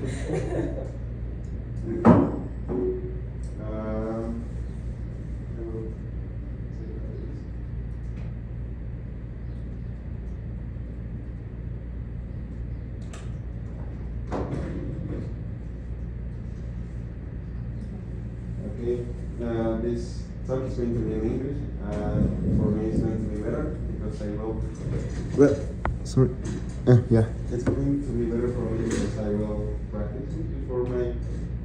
I will take Okay, this talk is going to be in English. For me, it's going to be better because I will. Well, sorry. Yeah. It's going to be better for me because I will practice it before my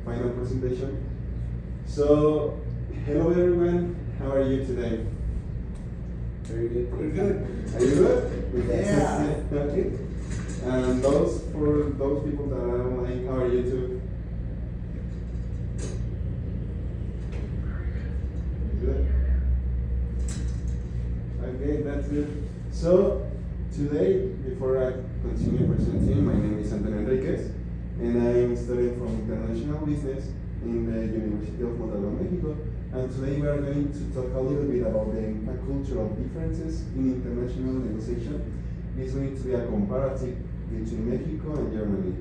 final presentation. So, hello everyone. How are you today? Very good. We're good. Are you good? Yeah. Okay. And for those people that are online, how are you too? Good. Okay, that's good. So today, before I continue presenting, my name is Antonio Enriquez, and I am studying from International Business in the University of Montalban, Mexico. And today we are going to talk a little bit about the cultural differences in international negotiation. It's going to be a comparative between Mexico and Germany.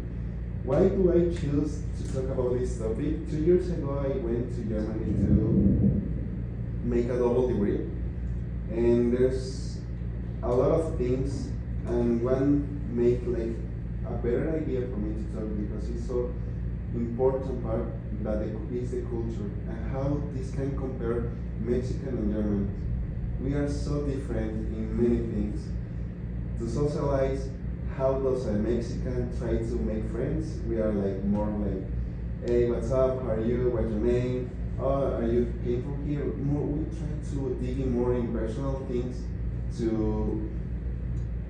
Why do I choose to talk about this topic? 2 years ago I went to Germany to make a double degree, and there's a lot of things, and one make like a better idea for me to talk because it's so important part that is the culture and how this can compare Mexican and German. We are so different in many things. To socialize, how does a Mexican try to make friends? We are like more like, hey, what's up? How are you? What's your name? Oh, are you came from here? More, we try to dig in more in personal things to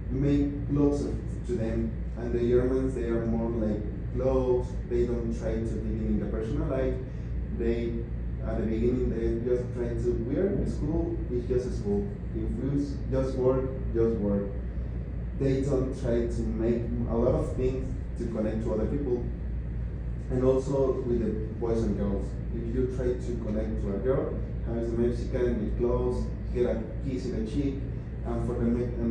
make closer to them. And the Germans, they are more like close. They don't try to dig in the personal life. They, at the beginning, they just try to, we're in school, it's just a school. If we just work, just work. They don't try to make a lot of things to connect to other people. And also with the boys and girls. If you try to connect to a girl, how is a Mexican, be close, get a kiss in the cheek, and for the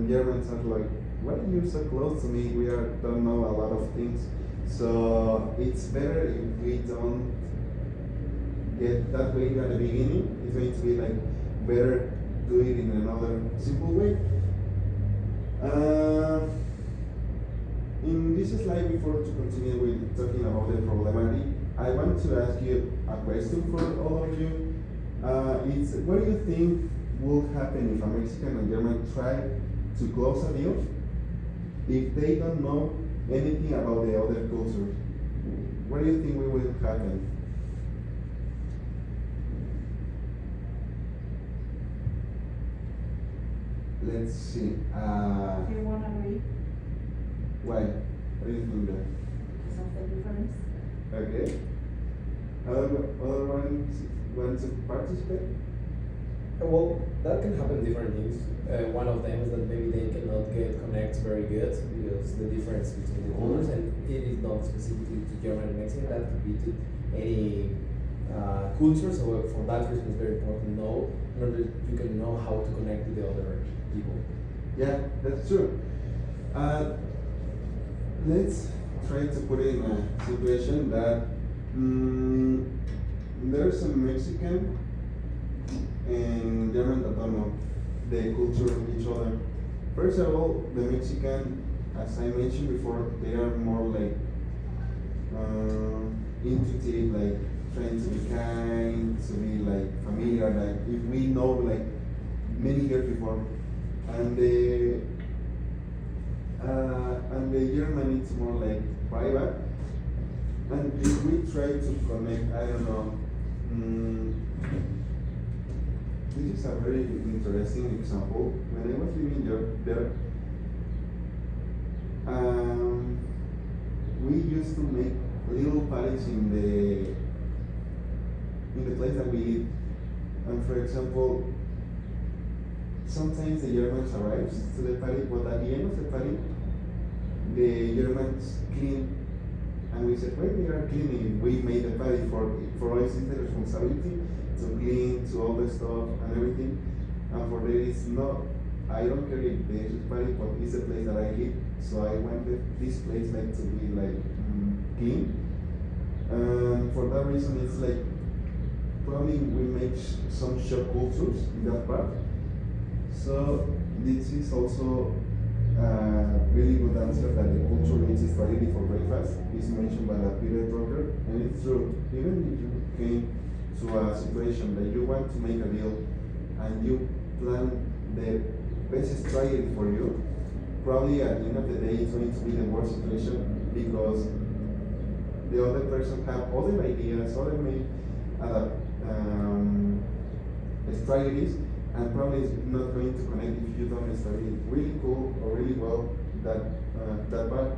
Germans are like, why are you so close to me? We don't know a lot of things. So it's better if we don't get that way at the beginning. It's going to be like better do it in another simple way. In this slide, before to continue with talking about the problematic, I want to ask you a question for all of you. It's what do you think will happen if a Mexican and German try to close a deal if they don't know anything about the other cultures? What do you think will happen? Let's see. Do you want to read? Why? What do you think that? Because of the difference. Okay. Other ones want to participate? Well, that can happen different things. One of them is that maybe they cannot get connect very good because the difference between the cultures, and it is not specifically to German and Mexican, that could be to any culture. So for that reason, it's very important to know in order you can know how to connect with the other people. Yeah, that's true. Let's try to put it in a situation that there's a Mexican and German that don't know the culture of each other. First of all, the Mexican, as I mentioned before, they are more like intuitive, like trying to be kind, to be like familiar, like if we know like many years before. And the German it's more like private. And if we try to connect, I don't know, this is a very interesting example. When I was living there, we used to make little parties in the place that we live. And for example, sometimes the Germans arrives to the party, but at the end of the party, the Germans clean. And we said, why we are cleaning? We made the party for us is the responsibility to clean, to all the stuff and everything. And for there is no, I don't care if there is party, but it's a place that I live. So I wanted this place like to be like clean. And for that reason, it's like probably we make some shock cultures in that part. So this is also a really good answer that the culture needs strategy for breakfast is mentioned by Peter Drucker, and it's true. Even if you came to a situation that you want to make a deal and you plan the best strategy for you, probably at the end of the day it's going to be the worst situation because the other person have other ideas, other main strategies, and probably it's not going to connect if you don't study really cool or really well that part.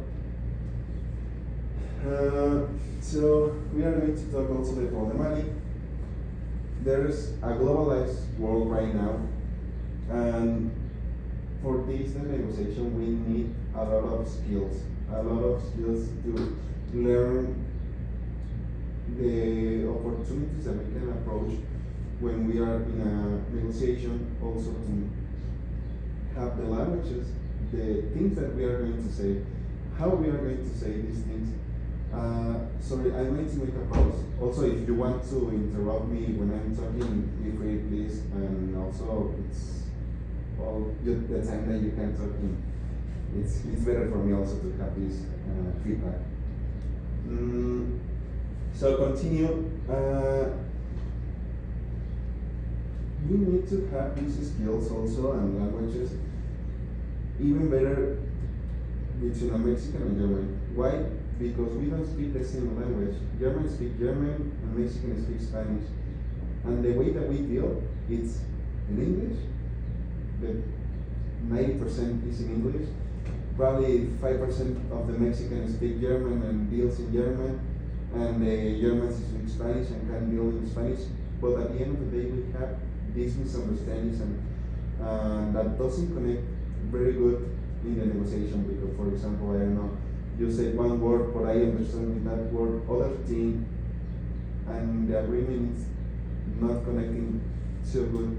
So we are going to talk also the problematic. There's a globalized world right now, and for this negotiation we need a lot of skills to learn the opportunities that we can approach when we are in a negotiation, also to have the languages, the things that we are going to say, how we are going to say these things. Sorry, I'm going to make a pause. Also, if you want to interrupt me when I'm talking, feel free, please. And also, it's all the time that you can talk in. It's better for me also to have this feedback. So continue. We need to have these skills also and languages even better between a Mexican and German. Why? Because we don't speak the same language. German speak German and Mexican speak Spanish. And the way that we deal, it's in English. The 90% is in English. Probably 5% of the Mexicans speak German and deals in German, and the Germans speak Spanish and can deal in Spanish. But at the end of the day, we have these misunderstandings, and that doesn't connect very good in the negotiation. Because, for example, I don't know, you say one word, but I understand with that word other thing, and the agreement is not connecting so good.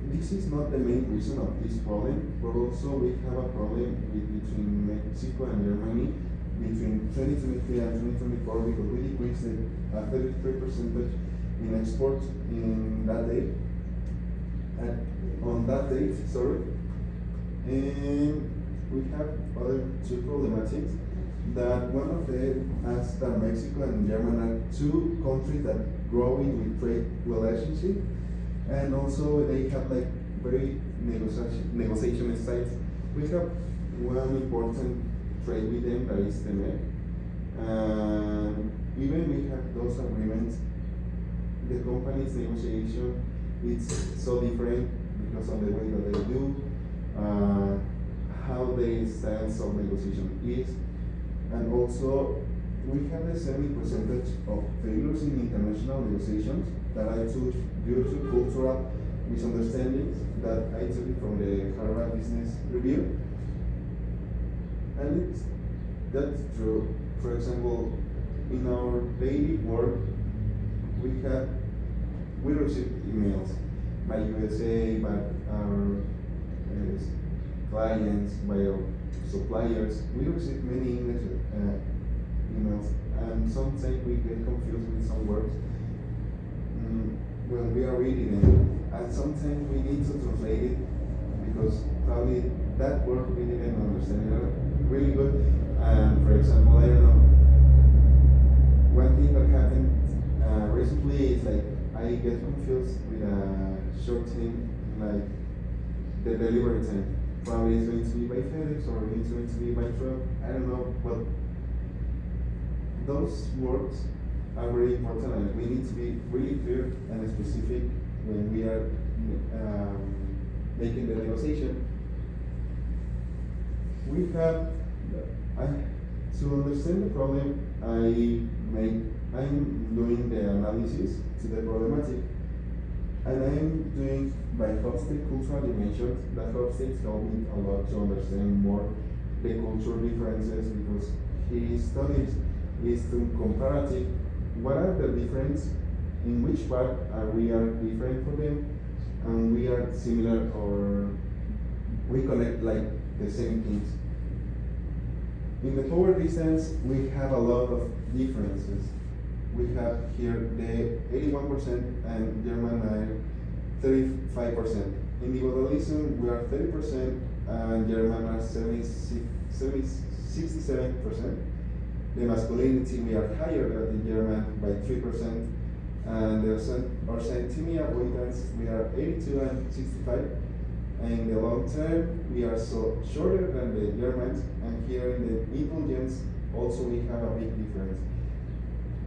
This is not the main reason of this problem, but also we have a problem between Mexico and Germany between 2023 and 2024 because we decreased a 33% in exports in that date, on that date, sorry. And we have other two problematics. That one of them is that Mexico and Germany are two countries that growing with trade relationship, and also they have like very negotiation styles. We have one important trade with them that is the MEC. Even we have those agreements, the company's negotiation it's so different because of the way that they do, how their stance of negotiation is, and also we have the same percentage of failures in international negotiations that I took due to cultural misunderstandings that I took from the Harvard Business Review. And that's true. For example, in our daily work, we receive emails by USA, by our clients, by our suppliers. We receive many English emails, and sometimes we get confused with some words when we are reading it, and sometimes we need to translate it because probably that word we didn't understand it really good. For example, I don't know, one thing that happened recently is like I get confused with a short thing like the delivery time. Probably it's going to be by FedEx or it's going to be by truck. I don't know, but those words are very important, and we need to be really clear and specific when we are making the negotiation. We have to understand the problem. I'm doing the analysis to the problematic, and I'm doing by Hofstede cultural dimensions. That Hofstede helped me a lot to understand more the cultural differences because his studies is to comparative. What are the difference? In which part are we different for them, and we are similar, or we connect like the same things. In the power distance, we have a lot of differences. We have here the 81% and German are 35%. Individualism, we are 30% and German are 67%. The masculinity, we are higher than the German by 3%. And the centimia avoidance, we are 82 and 65. And in the long term, we are so shorter than the Germans. And here in the indulgence, also we have a big difference.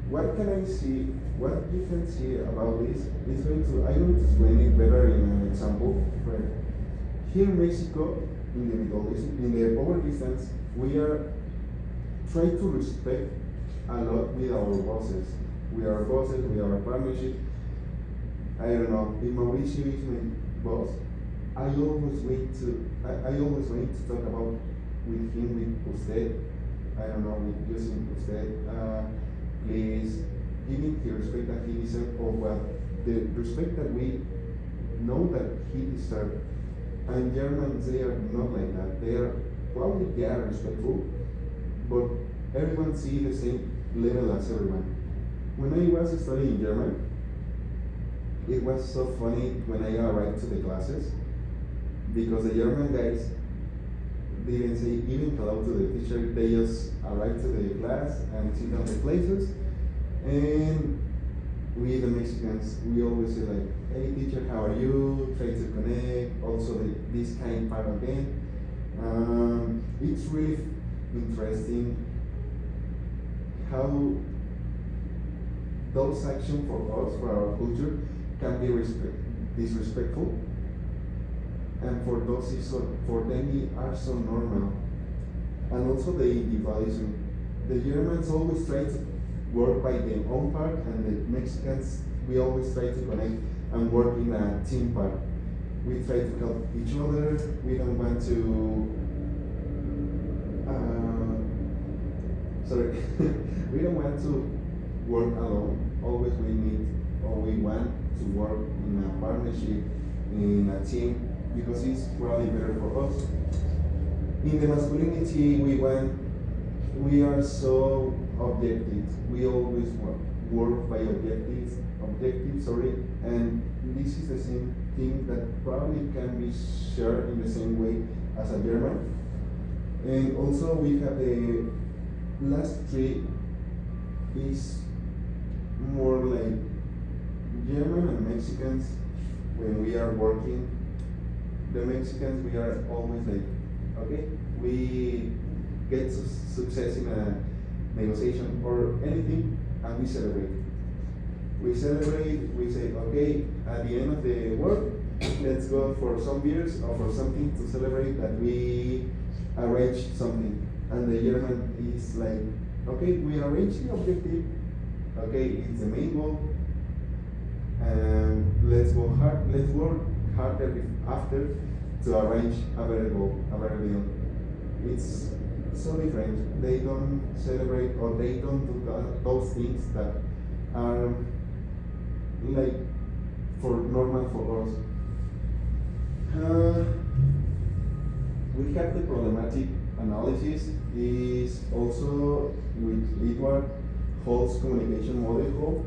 What can I see? What you can see about this is I'm going to explain it better in an example. Here in Mexico, in the power distance, we are trying to respect a lot with our bosses. We are bosses, we are a partnership. I don't know, if Mauricio is my boss, I always wait to talk about with him with usted. I don't know, with using usted. Please give him the respect that he deserves, or what the respect that we know that he deserves. And Germans, they are not like that. They are respectful, but everyone sees the same level as everyone. When I was studying German, it was so funny when I arrived to the classes, because the German guys didn't say even hello to the teacher. They just arrived to the class and sit on the places. And we, the Mexicans, we always say like, hey teacher, how are you? Try to connect. Also this kind part again. It's really interesting how those actions for us, for our culture, can be disrespectful. And for those, for them, they are so normal. And also the individualism. The Germans always try to work by their own part, and the Mexicans, we always try to connect and work in a team part. We try to help each other. We don't want to, we don't want to work alone. Always we need, or we want to work in a partnership, in a team, because it's probably better for us. In the masculinity, we are so objective. We always work by objectives, and this is the same thing that probably can be shared in the same way as a German. And also we have the last three is more like German and Mexicans. When we are working, the Mexicans, we are always like, okay, we get success in a negotiation or anything, and we celebrate. We celebrate, we say, okay, at the end of the work, let's go for some beers or for something to celebrate that we arranged something. And the German is like, okay, we arranged the objective, okay, it's the main goal, and let's work harder after to arrange a better goal, a better deal. It's so different. They don't celebrate, or they don't do those things that are like for normal for us. We have the problematic analysis is also with Edward Hall's communication model,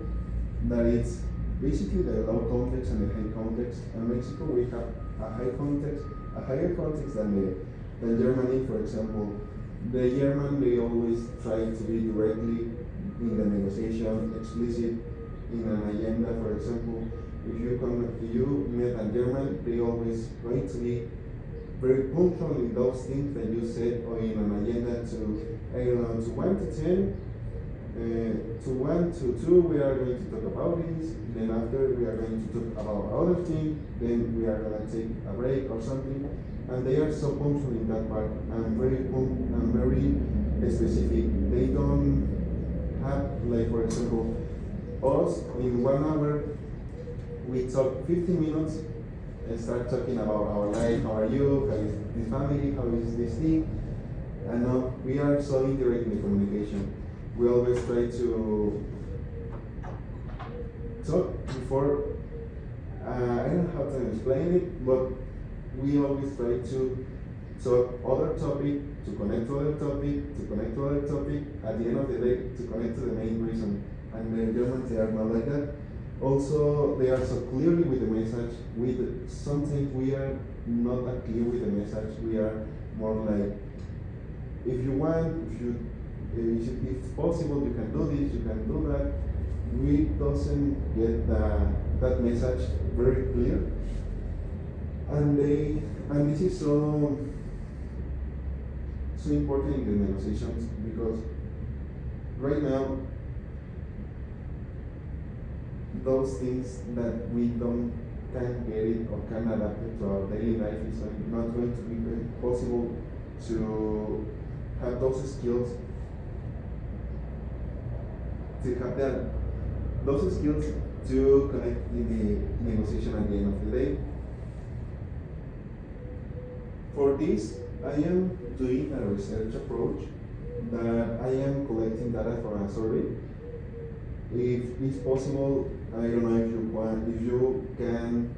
that it's basically the low context and the high context. In Mexico, we have a higher context than Germany, for example. The German, they always try to be directly in the negotiation, explicit in an agenda. For example, if you met a German, they always going to be very punctual in those things that you said, or in an agenda to, I don't know, to 1 to 10, to 1 to 2, we are going to talk about this, then after we are going to talk about other things, then we are going to take a break or something, and they are so punctual in that part, and very specific. They don't have, like for example, us in 1 hour, we talk 15 minutes, and start talking about our life, how are you, how is this family, how is this thing, and now we are so indirect in the communication. We always try to talk before, I don't know how to explain it, but we always try to So other topic to connect to other topic to connect to other topic. At the end of the day, to connect to the main reason. And the Germans, they are not like that. Also, they are so clearly with the message. With sometimes we are not that clear with the message. We are more like, if you want, if it's possible, you can do this, you can do that. We doesn't get that message very clear, and this is so important in the negotiations, because right now those things that we can get it or can adapt it to our daily life is not going to be very possible to have those skills, to have those skills to connect in the negotiation at the end of the day. For this, I am doing a research approach that I am collecting data for a survey. If it's possible, I don't know if you can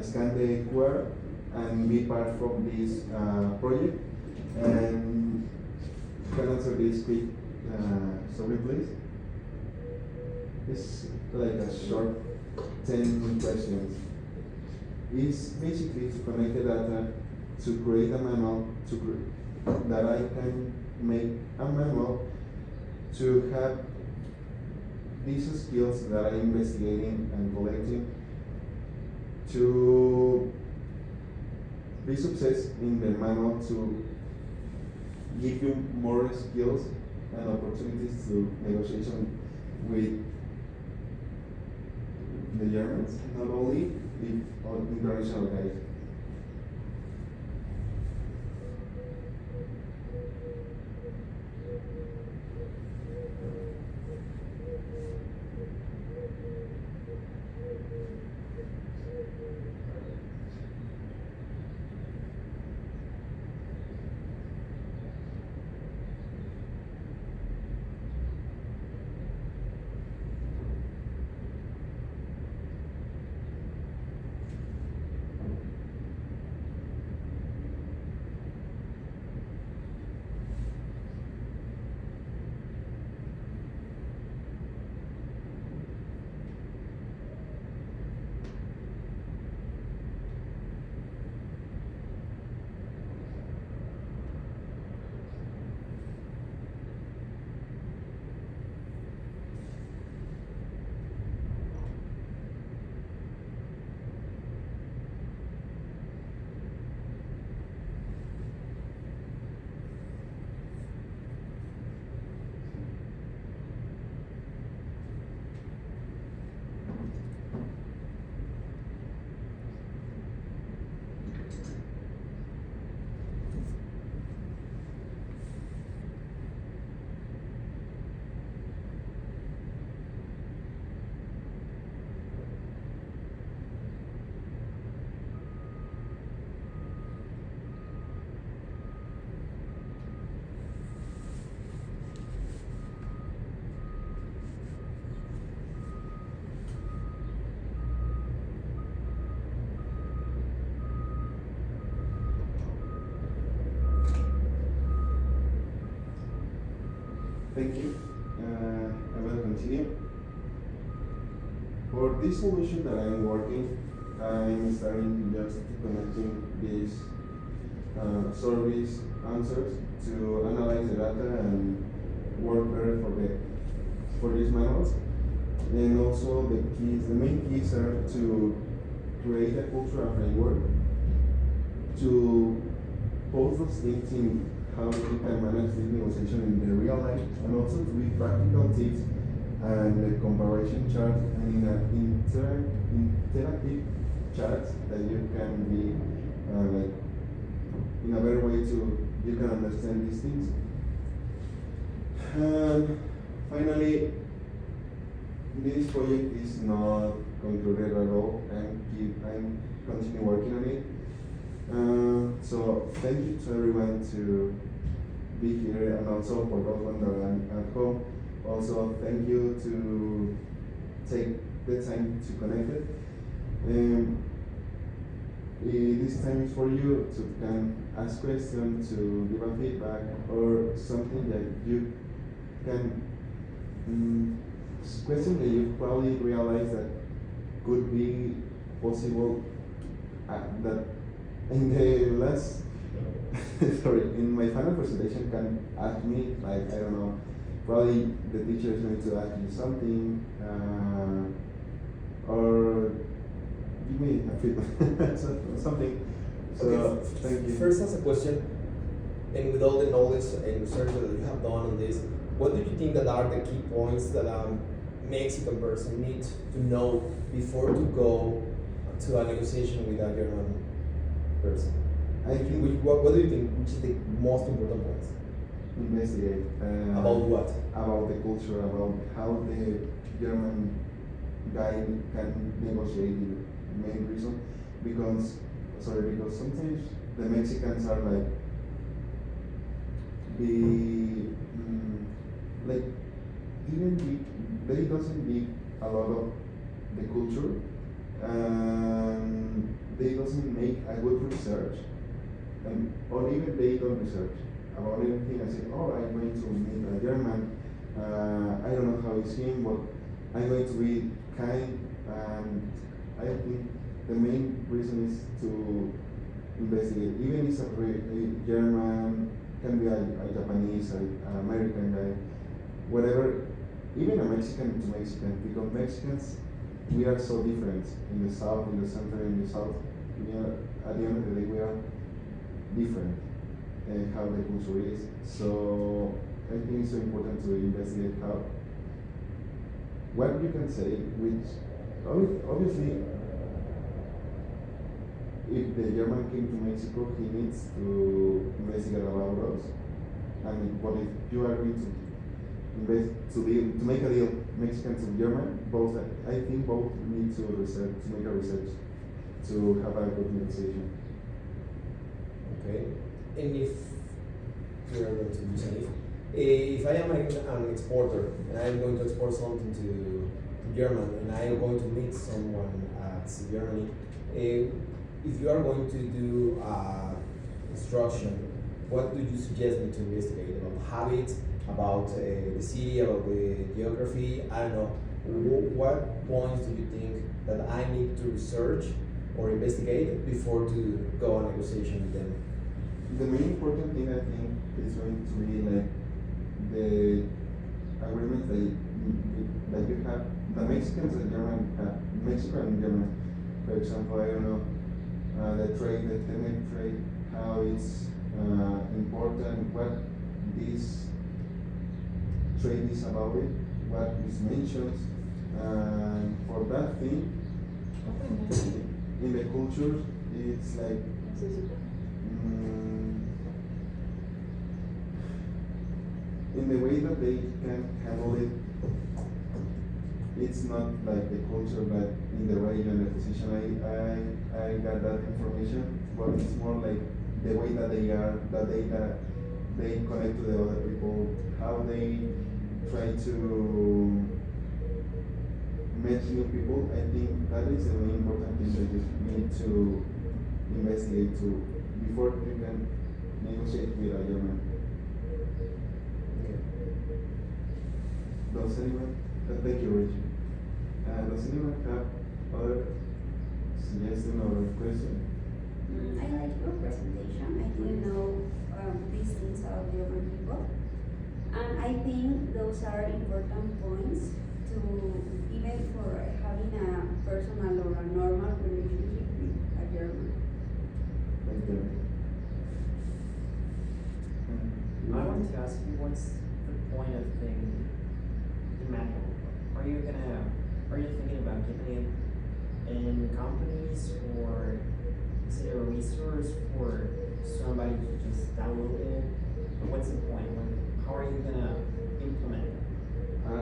scan the QR and be part from this project, and can answer this quick survey, please. It's like a short 10 questions. It's basically to connect the data, to create a manual, that I can make a manual to have these skills that I'm investigating and collecting, to be success in the manual, to give you more skills and opportunities to negotiation with the Germans, not only on international guys. Thank you. I will continue. For this solution that I'm working, I'm starting just connecting these surveys answers to analyze the data and work better for these manuals. And also the main keys are to create a cultural framework, to post those things in how you can manage this negotiation in the real life, and also to be practical tips and the comparison chart, and in an interactive charts that you can be like in a better way to you can understand these things. And finally, this project is not concluded at all. I'm continue working on it. So thank you to everyone to be here, and also for those ones that are at home. Also thank you to take the time to connect it. this time is for you to can ask questions, to give a feedback, or something that you can question that you probably realize that could be possible. That in the last sorry, in my final presentation can ask me, like, I don't know, probably the teacher is going to ask you something, or give me a feedback, something. So Okay, thank you. first as a question, and with all the knowledge and research that you have done on this, what do you think that are the key points that a Mexican person needs to know before to go to a negotiation with a German person? I think What do you think, which is the most important points? investigate About what? about the culture, about how the German guy can negotiate. The main reason, because sometimes the Mexicans are like like even they doesn't big a lot of the culture, and they doesn't make a good research, and or even they don't research about anything. I say, oh, I'm going to meet a German. I don't know how it's him, but I'm going to be kind. And I think the main reason is to investigate. Even if a German, can be a Japanese, an American guy, whatever. Even a Mexican to Mexican, because Mexicans, we are so different in the south, in the center, in the south. We are, at the end of the day, we are different. How the culture is. So I think it's so important to investigate how what you can say, which obviously if the German came to Mexico, he needs to investigate about us. And but if you are going to to make a deal, Mexican to German, both I think both need to research, to make a research, to have a good negotiation. Okay. And if we are going to use an if I am an exporter and I am going to export something to Germany and I am going to meet someone at Germany, if you are going to do instruction, what do you suggest me to investigate about habits, about the city, about the geography? I don't know. What points do you think that I need to research or investigate before to go on negotiation with them? The main important thing I think is going to be like the agreements that you have. The Mexicans and German have, Mexico and German, for example, I don't know, the trade, the economic trade, how it's important, what this trade is about it, what is mentioned, and for that thing, in the culture, it's like in the way that they can handle it, it's not like the culture, but in the region, the position. I got that information, but it's more like the way that they are, that they connect to the other people, how they try to meet new people. I think that is the main important thing that you need to investigate to before you can negotiate with a German. Does anyone? Thank you, Richie. Does anyone have other suggestion or question? I like your presentation. I didn't know these things about the other people. And I think those are important points to even for having a personal or a normal relationship with a German. Thank you. I wanted to ask you, what's the point of the manual? Are you thinking about giving it in companies, or is it a resource for somebody to just download it? Or what's the point? How are you gonna implement it?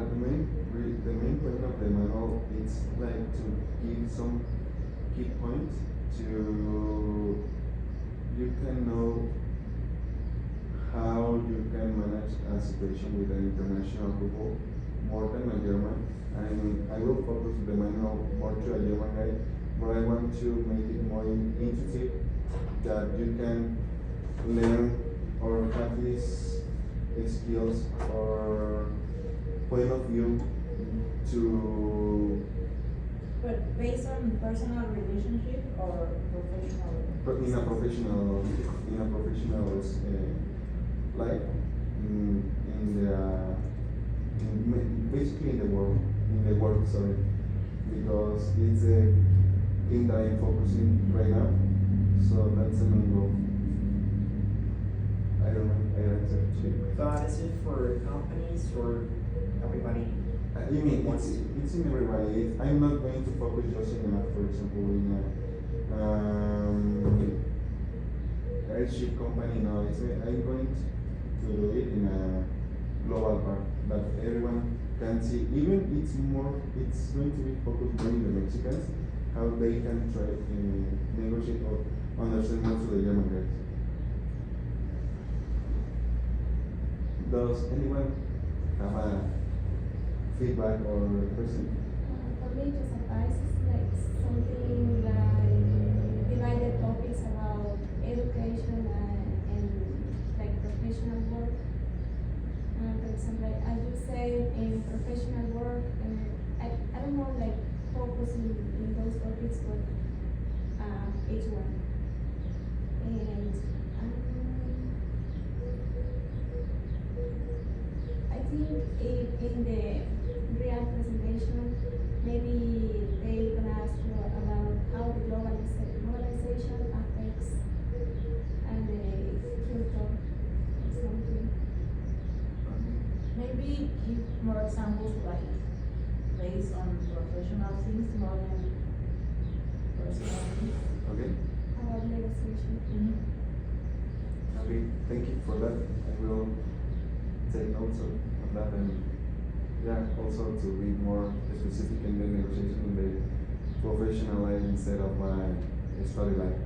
The main point of the manual is like to give some key points to you can know how you can manage a situation with an international people more than a German. I will focus the manual more to a German guy but I want to make it more intuitive, that you can learn or have these skills or point of view to But based on personal relationship or professional? in a professional life, in the basically in the work, sorry, because it's a thing that I'm focusing right now, so that's the main goal. I don't know, I answered to. But is it for companies or everybody? You mean it's in everybody. I'm not going to focus just in for example, in a airship company. No, I'm going to do it in a global part that everyone can see. Even it's going to be focused more in the Mexicans, how they can try negotiate or understand more to the German guys. Does anyone have a feedback or question? For me, just advice is like something like divide the topics about education and like professional work. For example, as you say in professional work, I don't know, like focus in those topics, but each one. And I think in the real presentation, maybe they gonna ask you about how the globalization affects and the culture or something. Maybe give more examples like based on professional things more than personal things. Okay. About negotiation. Okay. Thank you for that. I will take notes on that, and yeah, also to be more specific in the negotiation in the professional life instead of my study life.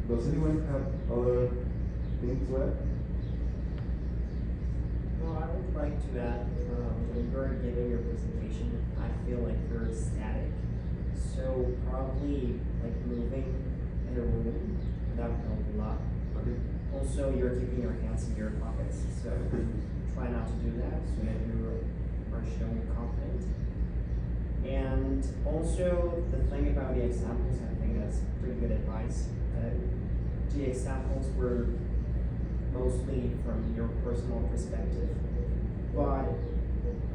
Does anyone have other things to add? No, I would like to add, when you're giving your presentation, I feel like you're static. So probably like moving in a room, that would help a lot. Okay. Also, you're keeping your hands in your pockets, so try not to do that so that you are showing confidence. And also, the thing about the examples, I think that's pretty good advice. The examples were mostly from your personal perspective, but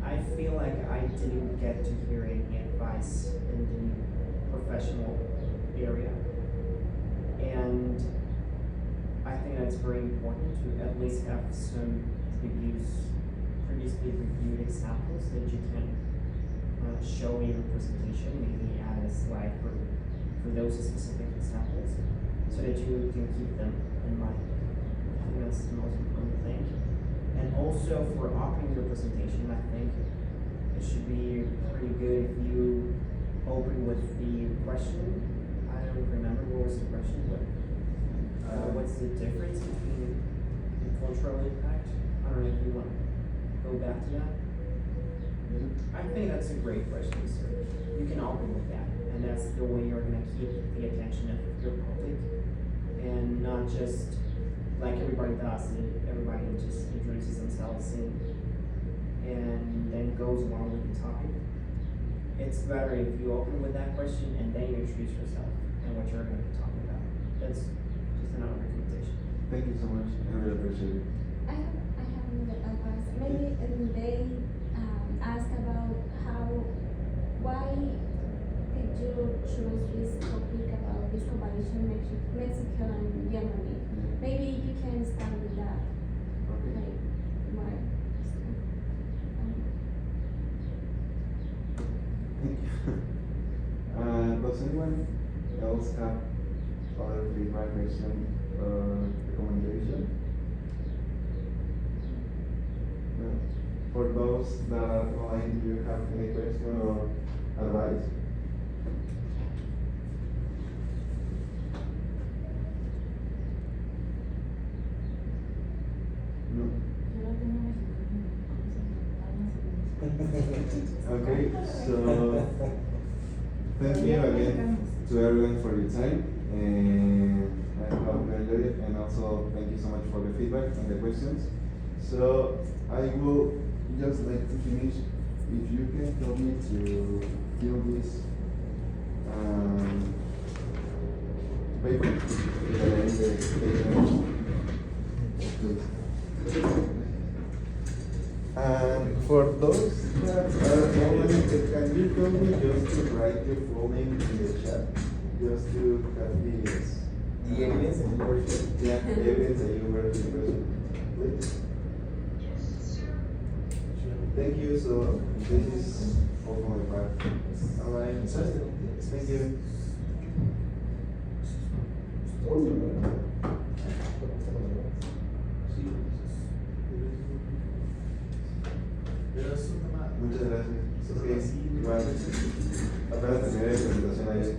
I feel like I didn't get to hear any advice in the professional area. And I think that's very important to at least have some previously reviewed examples that you can show in your presentation, maybe add a slide for those specific examples so that you can keep them in mind. I think that's the most important thing. And also for opening your presentation, I think it should be pretty good if you open with the question. I don't remember what was the question, but what's the difference between the cultural impact? I don't know if you want to go back to that. I think that's a great question, sir. You can open with that, and that's the way you're going to keep the attention of your public, and not just like everybody does it. Everybody just introduces themselves and then goes along with the topic. It's better if you open with that question and then you introduce yourself and what you're going to be talking about. That's just another recommendation. Thank you so much. I really appreciate it. I have another advice. Maybe they ask about why did you choose this topic about this competition Mexico and Germany? Maybe you can start with that. Okay. Like why? Thank you. Does anyone else have other feedback, question, or recommendation? No. For those that are online, do you have any question or advice? No. Okay, so thank you again to everyone for your time, and I hope you enjoyed it, and also thank you so much for the feedback and the questions. So I will just like to finish. If you can help me to fill this paper and for those that are online, can you tell me just to write your full name in the chat, just to have The evidence of the worship. the evidence that you were the person, please? Thank you. So this is all for my part. All right. Thank you. Muchas gracias. Ok, igual. Apenas terminé la presentación ayer.